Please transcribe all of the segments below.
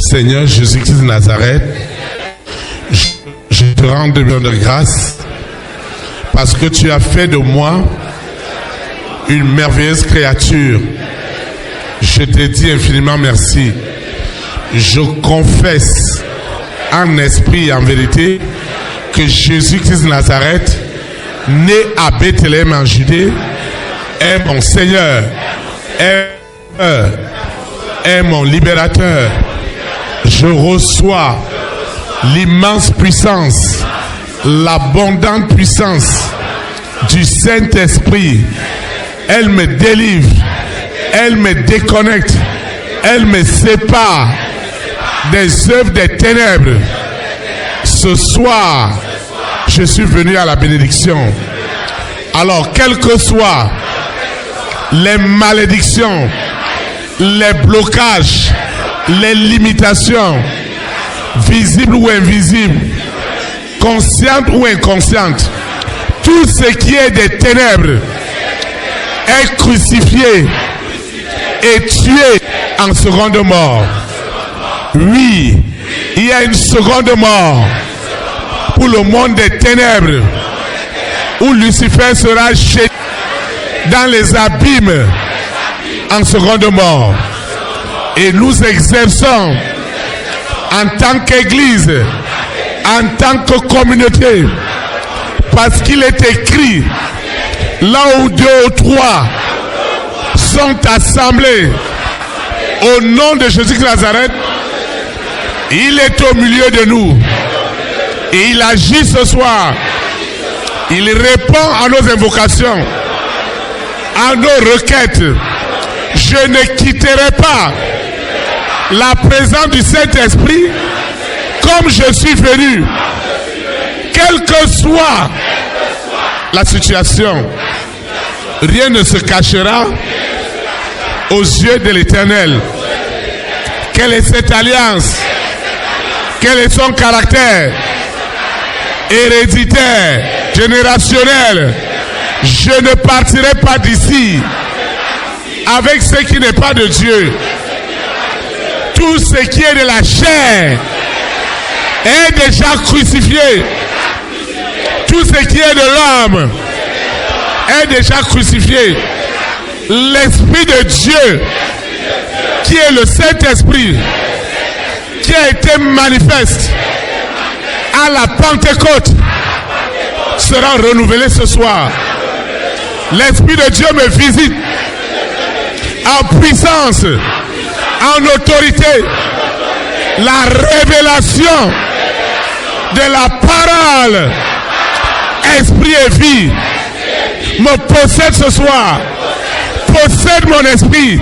Seigneur Jésus-Christ de Nazareth, je te rends de grâce parce que tu as fait de moi une merveilleuse créature. Je te dis infiniment merci. Je confesse en esprit et en vérité que Jésus-Christ de Nazareth, né à Bethléem en Judée, est mon Seigneur, est mon libérateur. Je reçois l'immense puissance, l'abondante puissance du Saint-Esprit. Elle me délivre, elle me déconnecte, elle me sépare des œuvres des ténèbres. Ce soir, je suis venu à la bénédiction. Alors, quelles que soient les malédictions, les blocages, les limitations, visibles ou invisibles, conscientes ou inconscientes, tout ce qui est des ténèbres est crucifié et tué en seconde mort. Oui, il y a une seconde mort pour le monde des ténèbres où Lucifer sera jeté dans les abîmes en seconde mort. Et nous exerçons en tant qu'Église, en tant que communauté, parce qu'il est écrit, là où 2 ou 3 sont assemblés au nom de Jésus de Nazareth, il est au milieu de nous et il agit ce soir. Il répond à nos invocations, à nos requêtes. Je ne quitterai pas la présence du Saint-Esprit comme je suis venu, quelle que soit la situation. Rien ne se cachera aux yeux de l'Éternel. Quelle est cette alliance? Quel est son caractère? Héréditaire, générationnel. Je ne partirai pas d'ici avec ce qui n'est pas de Dieu. Tout ce qui est de la chair est déjà crucifié. Tout ce qui est de l'homme est déjà crucifié. L'Esprit de Dieu, qui est le Saint-Esprit, qui a été manifeste à la Pentecôte, sera renouvelé ce soir. L'Esprit de Dieu me visite en puissance, en autorité. La révélation de la parole, esprit et vie, me possède ce soir. Possède mon esprit,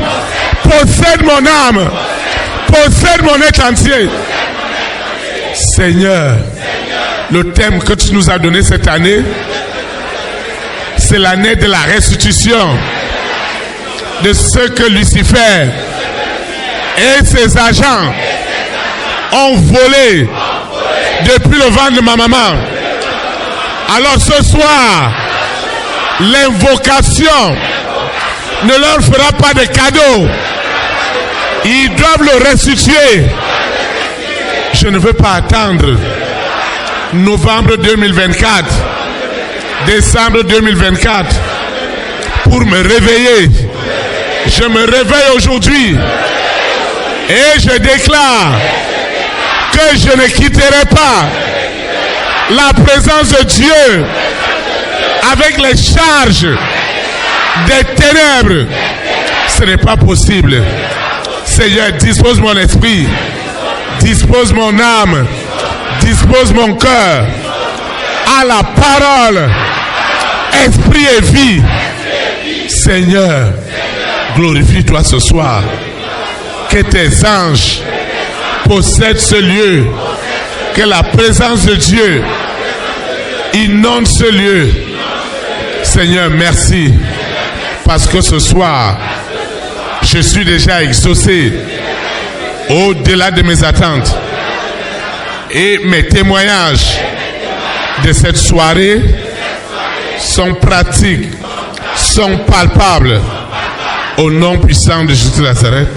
possède mon âme, possède mon être entier. Seigneur, le thème que tu nous as donné cette année, c'est l'année de la restitution de ce que Lucifer et ses agents ont volé depuis le ventre de ma maman. Alors ce soir, l'invocation ne leur fera pas de cadeau. Ils doivent le restituer. Je ne veux pas attendre novembre 2024, décembre 2024 pour me réveiller. Je me réveille aujourd'hui et je déclare que je ne quitterai pas la présence de Dieu avec les charges des ténèbres. Ce n'est pas possible. Seigneur, dispose mon esprit, dispose mon âme, dispose mon cœur à la parole, esprit et vie. Seigneur, glorifie-toi ce soir. Que tes anges possèdent ce lieu. Que la présence de Dieu inonde ce lieu. Seigneur, merci. Parce que ce soir, je suis déjà exaucé au-delà de mes attentes. Et mes témoignages de cette soirée sont pratiques, sont palpables. Au nom puissant de Jésus de Nazareth,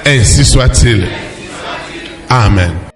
ainsi soit-il. Amen.